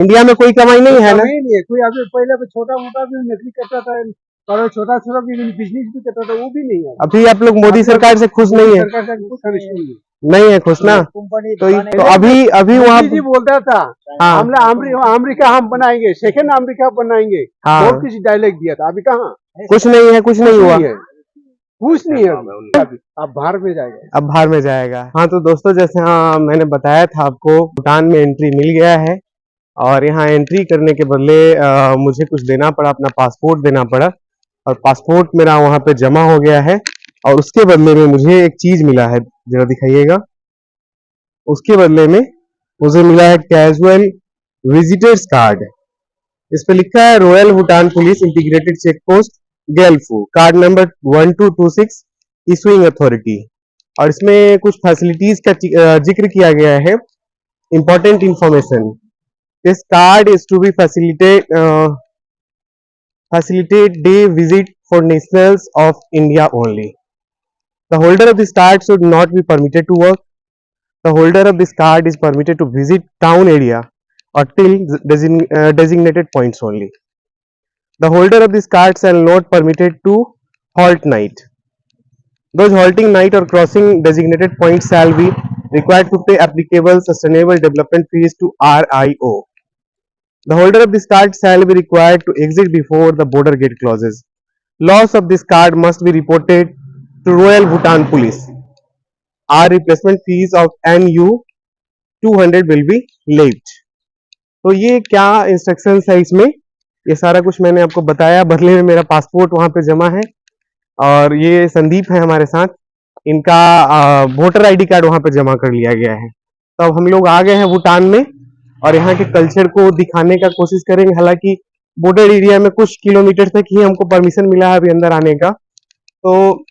India में कोई कमाई नहीं है ना? नहीं है कोई। अभी पहले तो छोटा मोटा भी नौकरी करता था और छोटा छोटा भी बिजनेस भी करता था, वो भी नहीं है। अभी आप लोग मोदी सरकार से खुश नहीं है? सरकार से कुछ नहीं है। नहीं है खुश ना? तो अभी अभी वहाँ मोदी जी बोलता था हाँ अमेरिका हम बनाएंगे, सेकंड अमेरिका बनाएंगे, हाँ बहुत कुछ डायलॉग दिया था। अभी कहाँ? कुछ नहीं है, कुछ नहीं हुआ, कुछ नहीं है अभी। अब बाहर में जाएगा, अब बाहर में जाएगा। हाँ तो दोस्तों, जैसे हाँ मैंने बताया था आपको, भूटान में एंट्री मिल गया है और यहाँ एंट्री करने के बदले मुझे कुछ देना पड़ा, अपना पासपोर्ट देना पड़ा और पासपोर्ट मेरा वहाँ पे जमा हो गया है। और उसके बदले में मुझे एक चीज मिला है, जरा दिखाइएगा। उसके बदले में मुझे मिला है कैजुअल विजिटर्स कार्ड। इस पे लिखा है royal Bhutan police integrated check post Gelephu, card number 1226, issuing authority. और इसमें कुछ फैसिलिटीज का जिक्र किया गया है, important information. This card is to be facilitate day visit for nationals of India only. The holder of this card should not be permitted to work. The holder of this card is permitted to visit town area or till designated points only. The holder of this card shall not permitted to halt night. Those halting night or crossing designated points shall be required to pay applicable sustainable development fees to RIO. The holder of this card shall be required to exit before the border gate closes. Loss of this card must be reported to Royal Bhutan Police. Our replacement fees of NU 200 will be levied. तो ये क्या instructions है इसमें, ये सारा कुछ मैंने आपको बताया। बदले में मेरा पासपोर्ट वहां पे जमा है और ये संदीप है हमारे साथ, इनका वोटर आईडी कार्ड वहां पे जमा कर लिया गया है। तो अब हम लोग आ गए हैं भूटान में और यहाँ के कल्चर को दिखाने का कोशिश करेंगे। हालांकि बॉर्डर एरिया में कुछ किलोमीटर तक ही हमको परमिशन मिला है अभी अंदर आने का। तो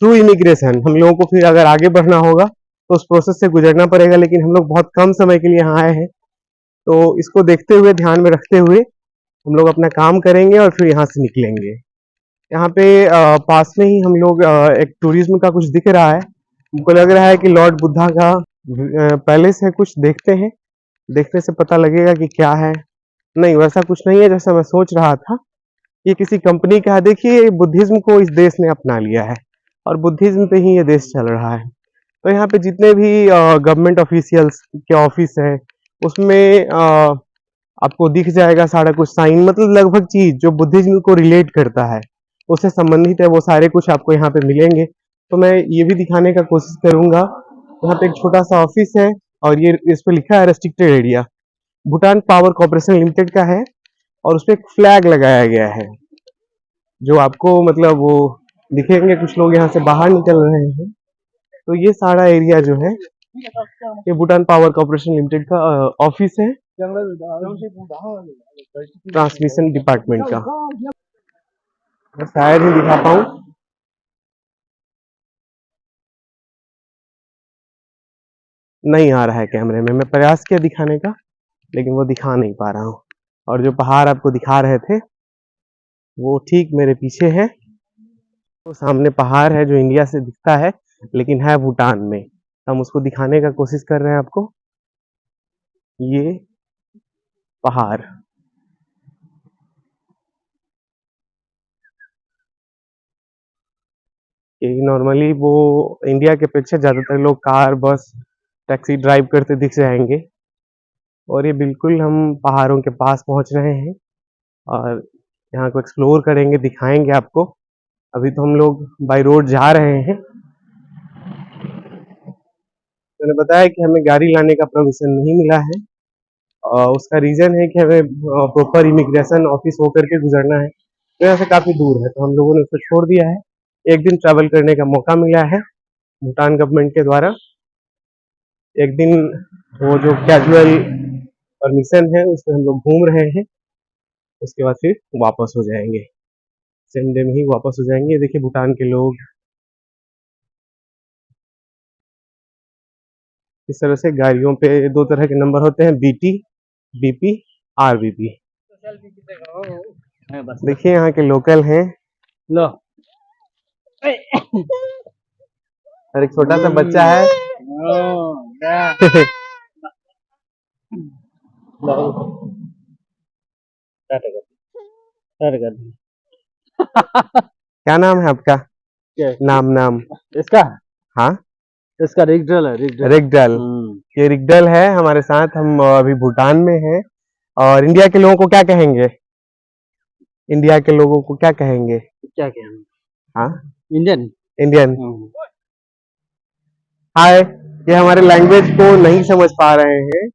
थ्रू इमिग्रेशन हम लोगों को फिर अगर आगे बढ़ना होगा तो उस प्रोसेस से गुजरना पड़ेगा, लेकिन हम लोग बहुत कम समय के लिए यहाँ आए हैं, तो इसको देखते हुए, ध्यान में रखते हुए हम लोग अपना काम करेंगे और फिर यहाँ से निकलेंगे। यहाँ पे पास में ही हम लोग एक टूरिज्म का कुछ दिख रहा है, हमको लग रहा है कि लॉर्ड बुद्धा का पैलेस है कुछ। देखते हैं, देखने से पता लगेगा कि क्या है। नहीं, वैसा कुछ नहीं है जैसा मैं सोच रहा था। ये किसी कंपनी का है। देखिए, बुद्धिज्म को इस देश ने अपना लिया है और बुद्धिज्म पे ही ये देश चल रहा है। तो यहाँ पे जितने भी गवर्नमेंट ऑफिशियल्स के ऑफिस है उसमें आपको दिख जाएगा सारा कुछ साइन, मतलब लगभग चीज जो बुद्धिज्म को रिलेट करता है, उससे संबंधित है, वो सारे कुछ आपको यहाँ पे मिलेंगे। तो मैं ये भी दिखाने का कोशिश करूंगा। यहाँ पे एक छोटा सा ऑफिस है और ये इस पे लिखा है restricted area, Bhutan power corporation limited का है और उस पर एक फ्लैग लगाया गया है जो आपको मतलब वो दिखेंगे। कुछ लोग यहाँ से बाहर निकल रहे हैं। तो ये सारा एरिया जो है ये भूटान पावर कॉर्पोरेशन लिमिटेड का ऑफिस है, ट्रांसमिशन डिपार्टमेंट का। मैं शायद ही दिखा पाऊँ, नहीं आ रहा है कैमरे में। मैं प्रयास किया दिखाने का लेकिन वो दिखा नहीं पा रहा हूँ। और जो पहाड़ आपको दिखा रहे थे वो ठीक मेरे पीछे है, वो सामने पहाड़ है जो इंडिया से दिखता है लेकिन है भूटान में। हम उसको दिखाने का कोशिश कर रहे हैं आपको। ये पहाड़ नॉर्मली वो इंडिया के अपेक्षा ज्यादातर लोग कार, बस, टैक्सी ड्राइव करते दिख जाएंगे। और ये बिल्कुल हम पहाड़ों के पास पहुंच रहे हैं और यहाँ को एक्सप्लोर करेंगे, दिखाएंगे आपको। अभी तो हम लोग बाय रोड जा रहे हैं। मैंने बताया कि हमें गाड़ी लाने का परमिशन नहीं मिला है और उसका रीजन है कि हमें प्रॉपर इमिग्रेशन ऑफिस होकर के गुजरना है, तो यहाँ से काफी दूर है, तो हम लोगों ने उसको छोड़ दिया है। एक दिन ट्रैवल करने का मौका मिला है भूटान गवर्नमेंट के द्वारा। एक दिन वो जो कैजुअल परमिशन है उसमें हम लोग घूम रहे हैं, उसके बाद फिर वापस हो जाएंगे, सेम डे में ही वापस हो जाएंगे। देखिए भूटान के लोग इस तरह से गाड़ियों पे 2 तरह के नंबर होते हैं, BT, BP, RBP। देखिए यहाँ के लोकल हैं लो, और एक छोटा सा बच्चा है क्या नाम है आपका? क्या? नाम नाम इसका हाँ इसका रिगडल है, रिगडल। रिगडल। ये रिगडल है हमारे साथ। हम अभी भूटान में हैं। और इंडिया के लोगों को क्या कहेंगे? इंडिया के लोगों को क्या कहेंगे? क्या कहें? हाँ इंडियन। इंडियन। हाय। ये हमारे लैंग्वेज को नहीं समझ पा रहे हैं।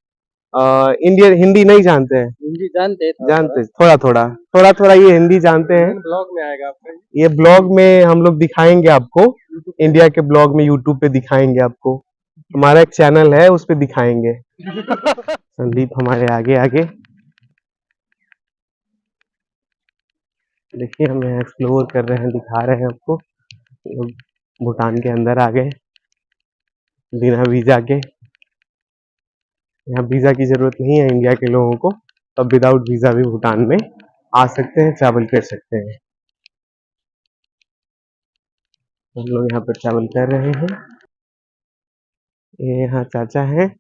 इंडियन हिंदी नहीं जानते हैं। हिंदी जानते हैं? जानते थोड़ा थोड़ा थोड़ा थोड़ा ये हिंदी जानते हैं। ब्लॉग में आएगा आपका। ये ब्लॉग में हम लोग दिखाएंगे आपको। इंडिया के ब्लॉग में यूट्यूब पे दिखाएंगे आपको। हमारा एक चैनल है उस पे दिखाएंगे। संदीप हमारे आगे आगे देखिए, हम यहाँ एक्सप्लोर कर रहे हैं, दिखा रहे हैं आपको। लोग भूटान के अंदर आ गए बिना वीजा के। यहाँ वीजा की जरूरत नहीं है इंडिया के लोगों को। अब विदाउट वीजा भी भूटान में आ सकते हैं, ट्रैवल कर सकते हैं। हम लोग यहाँ पर ट्रैवल कर रहे हैं। ये यहाँ चाचा हैं।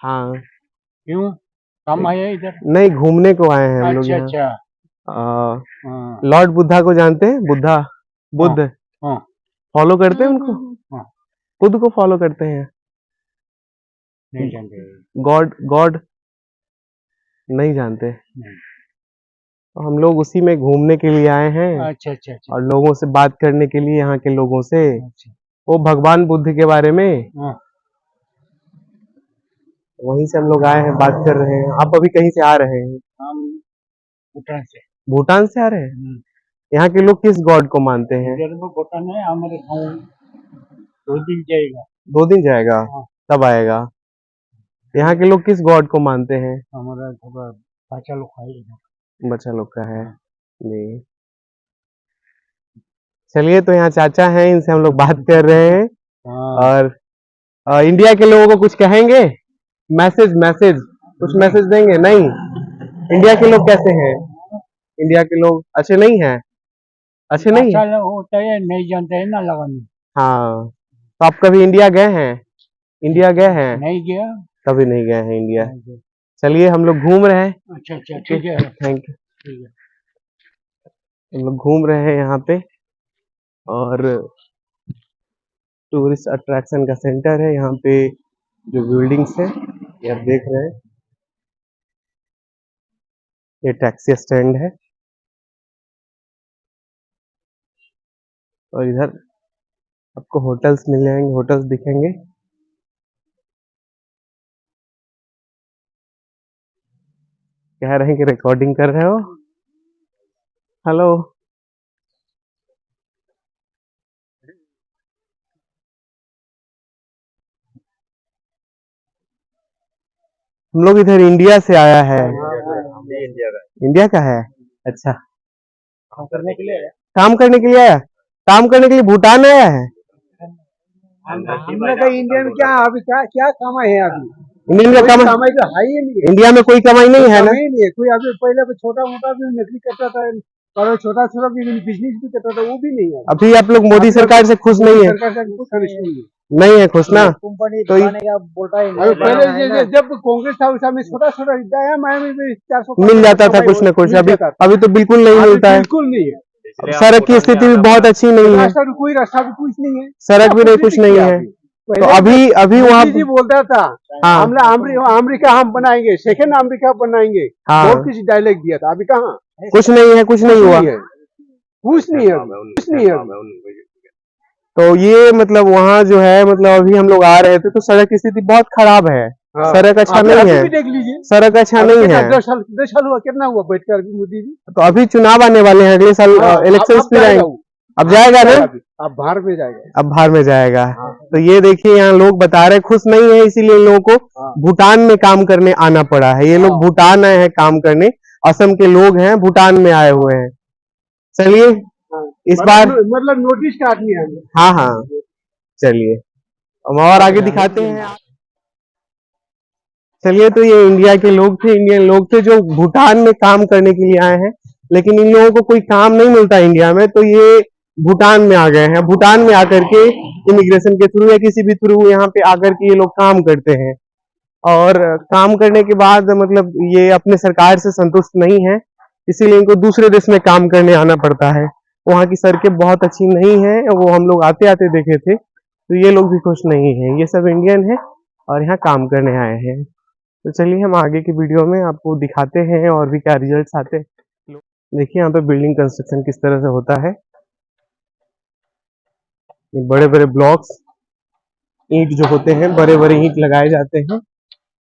हाँ। क्यों काम आए इधर? नहीं, घूमने को आए हैं हम लोग यहाँ। अच्छा। लॉर्ड बुद्धा को जानते हैं? बुद्धा, बुद्ध हाँ। फॉलो करते हैं उनको? हाँ। बुद्ध को फॉलो करते हैं? नहीं जानते। गॉड गॉड नहीं जानते। तो हम लोग उसी में घूमने के लिए आए हैं। अच्छा अच्छा अच्छा। और लोगों से बात करने के लिए, यहाँ के लोगों से। अच्छा। वो भगवान बुद्ध के बारे में। हाँ। वहीं से हम लोग आए हैं, बात कर रहे हैं। आप अभी कहीं से आ रहे हैं? हम भूटान से। भूटान से आ रहे हैं? यहाँ के लोग किस गॉड को मानते हैं? भूटान है हमारे गाँव। 2 दिन जाएगा। 2 दिन जाएगा? हाँ। तब आएगा। यहाँ के लोग किस गॉड को मानते हैं? हमारा थोड़ा बच्चा लोग है। बच्चा लोग का है जी। चलिए, तो यहाँ चाचा हैं, इनसे हम लोग बात कर रहे हैं। और इंडिया के लोगों को कुछ कहेंगे? मैसेज मैसेज कुछ मैसेज देंगे? नहीं। इंडिया के लोग कैसे हैं? इंडिया के लोग अच्छे नहीं हैं? अच्छे नहीं है? अच्छा होता है, नहीं जानते हैं ना लगाने। हाँ। तो आप कभी इंडिया गए हैं? इंडिया गए हैं? नहीं गया। कभी नहीं गए हैं इंडिया। चलिए, हम लोग घूम रहे हैं। अच्छा अच्छा ठीक है। Thank you. हम लोग घूम रहे हैं यहाँ पे। और टूरिस्ट अट्रैक्शन का सेंटर है यहाँ पे। जो बिल्डिंग्स है ये आप देख रहे हैं। ये टैक्सी स्टैंड है। और इधर आपको होटल्स मिल जाएंगे, होटल्स दिखेंगे। कह रहे हैं कि रिकॉर्डिंग कर रहे हो। हेलो। हम लोग इधर इंडिया से आया है। इंडिया का है? अच्छा। काम करने के लिए। काम करने के लिए आया? काम करने के लिए भूटान आया है? हमने कहा इंडिया में क्या अभी क्या क्या कमाई है अभी? इंडियन का कमाई तो है ही नहीं है। इंडिया में कोई कमाई नहीं है ना? नहीं है कोई। अभी पहले छोटा मोटा भी नौकरी करता था और छोटा छोटा भी बिजनेस भी करता था, वो भी नहीं है। अभी आप लोग मोदी सरकार से खुश नहीं है? सरकार से कुछ नहीं है। नहीं है खुश ना? कंपनी तो बोलता है पहले जब कांग्रेस था उस समय छोटा छोटा गया मैं भी 400 मिल जाता था कुछ ना कुछ। अभी तो बिल्कुल नहीं मिलता है। बिल्कुल नहीं है। सड़क की स्थिति भी बहुत अच्छी नहीं है। कोई रास्ता भी कुछ नहीं है। सड़क भी नहीं, कुछ नहीं है। तो अभी वहाँ जी बोलता था हमने अमेरिका हम बनाएंगे, सेकेंड अमेरिका बनाएंगे। बहुत कुछ डायलॉग दिया था। अभी कहाँ? कुछ नहीं है, कुछ नहीं हुआ। कुछ नहीं है, कुछ नहीं है। तो ये मतलब वहाँ जो है, मतलब अभी हम लोग आ रहे थे तो सड़क की स्थिति बहुत खराब है। सड़क अच्छा नहीं है। देख लीजिए, सड़क अच्छा नहीं है। 10 साल हुआ, कितना हुआ बैठ कर मोदी जी? तो अभी चुनाव आने वाले हैं, अगले साल इलेक्शन फिर आएंगे। अब जाएगा ना? अब बाहर में जाएगा। अब बाहर में जाएगा। तो ये देखिए, यहाँ लोग बता रहे खुश नहीं है, इसीलिए लोगों को भूटान में काम करने आना पड़ा है। ये लोग भूटान आए हैं काम करने। असम के लोग हैं, भूटान में आए हुए हैं। चलिए, इस बार मतलब नोटिस का आदमी है। हाँ हाँ, चलिए हम और आगे दिखाते हैं। चलिए, तो ये इंडिया के लोग थे, इंडियन लोग थे जो भूटान में काम करने के लिए आए हैं। लेकिन इन लोगों को कोई काम नहीं मिलता इंडिया में, तो ये भूटान में आ गए हैं। भूटान में आकर के इमिग्रेशन के थ्रू या किसी भी थ्रू यहाँ पे आकर के ये लोग काम करते हैं। और काम करने के बाद मतलब ये अपने सरकार से संतुष्ट नहीं है, इसीलिए इनको दूसरे देश में काम करने आना पड़ता है। वहाँ की सड़कें बहुत अच्छी नहीं है, वो हम लोग आते आते देखे थे, तो ये लोग भी खुश नहीं है। ये सब इंडियन है और यहाँ काम करने आए हैं। तो चलिए हम आगे की वीडियो में आपको दिखाते हैं और भी क्या रिजल्ट्स आते हैं। देखिए यहाँ पे बिल्डिंग कंस्ट्रक्शन किस तरह से होता है। ये बड़े बड़े ब्लॉक्स ईंट जो होते हैं, बड़े बड़े ईंट लगाए जाते हैं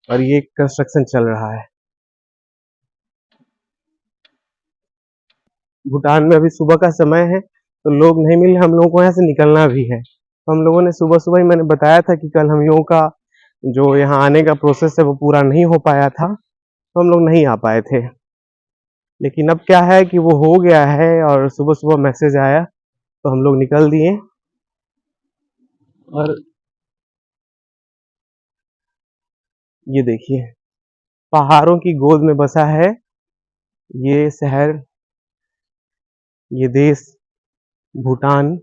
और ये कंस्ट्रक्शन चल रहा है। भूटान में अभी सुबह का समय है तो लोग नहीं मिले, हम लोगों को यहाँ से निकलना भी है। तो हम लोगों ने सुबह सुबह ही, मैंने बताया था कि कल हम लोगों का जो यहाँ आने का प्रोसेस है वो पूरा नहीं हो पाया था, तो हम लोग नहीं आ पाए थे। लेकिन अब क्या है कि वो हो गया है और सुबह सुबह मैसेज आया तो हम लोग निकल दिए। और ये देखिए पहाड़ों की गोद में बसा है ये शहर, ये देश भूटान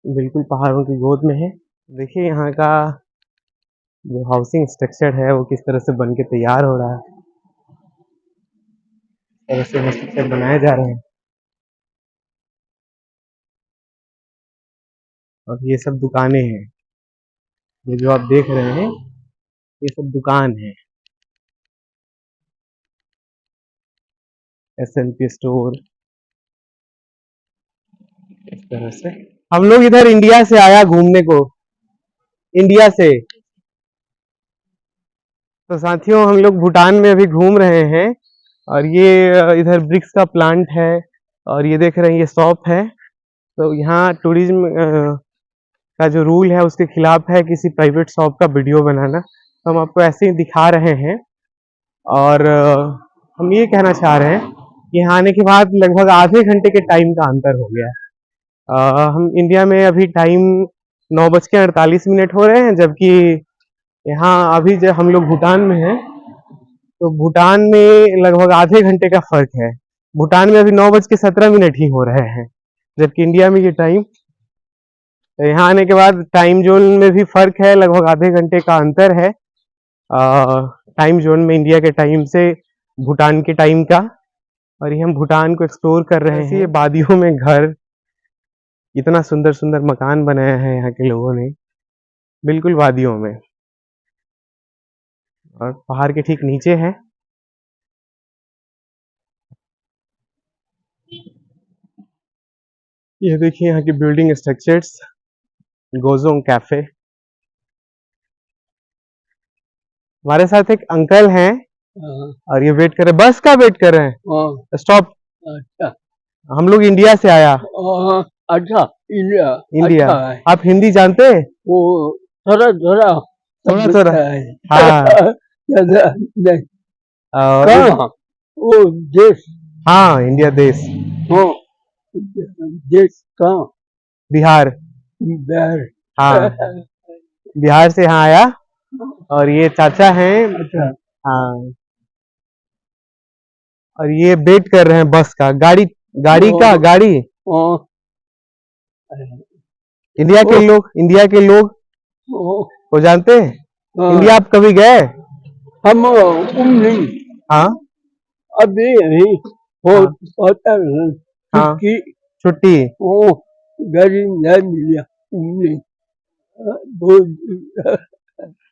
बिल्कुल पहाड़ों की गोद में है। देखिए यहाँ का जो हाउसिंग स्ट्रक्चर है वो किस तरह से बन के तैयार हो रहा है, तरह से स्ट्रक्चर बनाए जा रहे हैं। और ये सब दुकानें हैं, ये जो आप देख रहे हैं ये सब दुकान है। SNP स्टोर, इस तरह से। हम लोग इधर इंडिया से आया घूमने को, इंडिया से। तो साथियों हम लोग भूटान में अभी घूम रहे हैं और ये इधर ब्रिक्स का प्लांट है और ये देख रहे हैं ये शॉप है। तो यहाँ टूरिज्म का जो रूल है उसके खिलाफ है किसी प्राइवेट शॉप का वीडियो बनाना, तो हम आपको ऐसे ही दिखा रहे हैं। और हम ये कहना चाह रहे हैं कि यहाँ आने के बाद लगभग आधे घंटे के टाइम का अंतर हो गया है। हम इंडिया में अभी टाइम 9:48 हो रहे हैं, जबकि यहाँ अभी जब हम लोग भूटान में हैं तो भूटान में लगभग आधे घंटे का फर्क है। भूटान में अभी 9:17 ही हो रहे हैं, जबकि इंडिया में ये टाइम, तो यहाँ आने के बाद टाइम जोन में भी फर्क है, लगभग आधे घंटे का अंतर है टाइम जोन में इंडिया के टाइम से भूटान के टाइम का। और ये हम भूटान को एक्सप्लोर कर रहे हैं। ये वादियों में घर, इतना सुंदर सुंदर मकान बनाया है यहाँ के लोगों ने, बिल्कुल वादियों में, और पहाड़ के ठीक नीचे है। ये देखिए यहाँ की बिल्डिंग स्ट्रक्चर्स, गोजोंग कैफे। हमारे साथ एक अंकल हैं और ये वेट कर रहे, बस का वेट कर रहे हैं, स्टॉप। अच्छा, हम लोग इंडिया से आया। अच्छा, इंडिया। इंडिया। अच्छा है। आप हिंदी जानते हैं? वो थोड़ा थोड़ा थोड़ा थोड़ा। हाँ। नहीं। और कहाँ? वो देश। हाँ, इंडिया देश। हाँ, देश कहाँ? बिहार। बिहार। हाँ, बिहार से यहाँ आया। और ये चाचा हैं। अच्छा। हाँ, और ये वेट कर रहे हैं बस का, गाड़ी गाड़ी। इंडिया के लोग वो जानते हैं? इंडिया आप कभी गए? हम नहीं। हाँ, अभी नहीं होता हाँ, छुट्टी। गाड़ी नहीं मिला नहीं।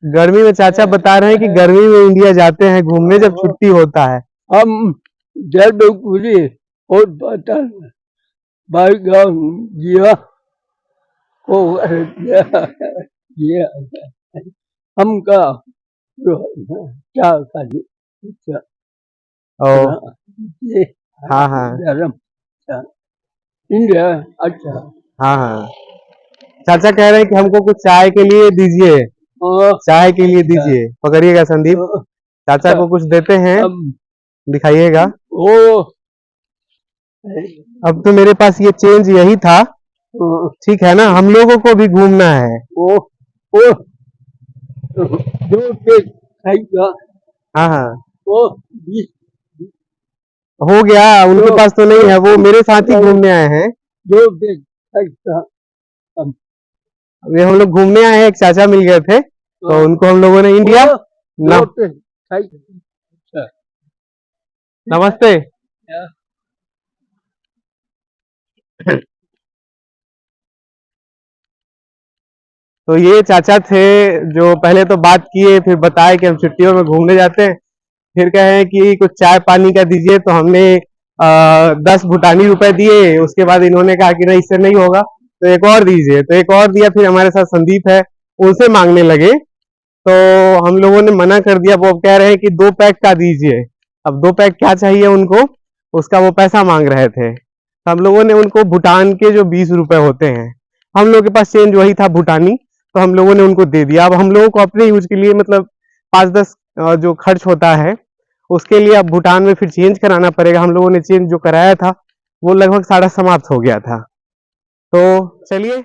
गर्मी में चाचा बता रहे हैं कि गर्मी में इंडिया जाते हैं घूमने जब छुट्टी होता है। हम जलपाईगुड़ी और जिया को हम का क्या हाँ हाँ इंडिया। अच्छा। हाँ हाँ, चाचा कह रहे हैं कि हमको कुछ चाय के लिए दीजिए, चाय के लिए दीजिए। पकड़िएगा संदीप, चाचा को कुछ देते हैं, दिखाइएगा। अब तो मेरे पास ये चेंज यही था, ठीक है ना? हम लोगों को भी घूमना है। हाँ हाँ, हो गया, उनके पास तो नहीं है, वो मेरे साथ ही घूमने आए हैं। अभी हम लोग घूमने आए हैं, एक चाचा मिल गए थे तो उनको हम लोगों ने इंडिया नमस्ते। तो ये चाचा थे जो पहले तो बात किए, फिर बताए कि हम छुट्टियों में घूमने जाते हैं, फिर कहे कि कुछ चाय पानी का दीजिए, तो हमने 10 भूटानी रुपए दिए। उसके बाद इन्होंने कहा कि नहीं इससे नहीं होगा, तो एक और दीजिए, तो एक और दिया। फिर हमारे साथ संदीप है, उनसे मांगने लगे, तो हम लोगों ने मना कर दिया। वो कह रहे हैं कि 2 पैक का दीजिए। अब 2 पैक क्या चाहिए उनको, उसका वो पैसा मांग रहे थे। हम लोगों ने उनको भूटान के जो 20 रुपए होते हैं, हम लोगों के पास चेंज वही था भूटानी, तो हम लोगों ने उनको दे दिया। अब हम लोगों को अपने यूज के लिए मतलब 5-10 जो खर्च होता है उसके लिए अब भूटान में फिर चेंज कराना पड़ेगा। हम लोगों ने चेंज जो कराया था वो लगभग सारा समाप्त हो गया था। तो चलिए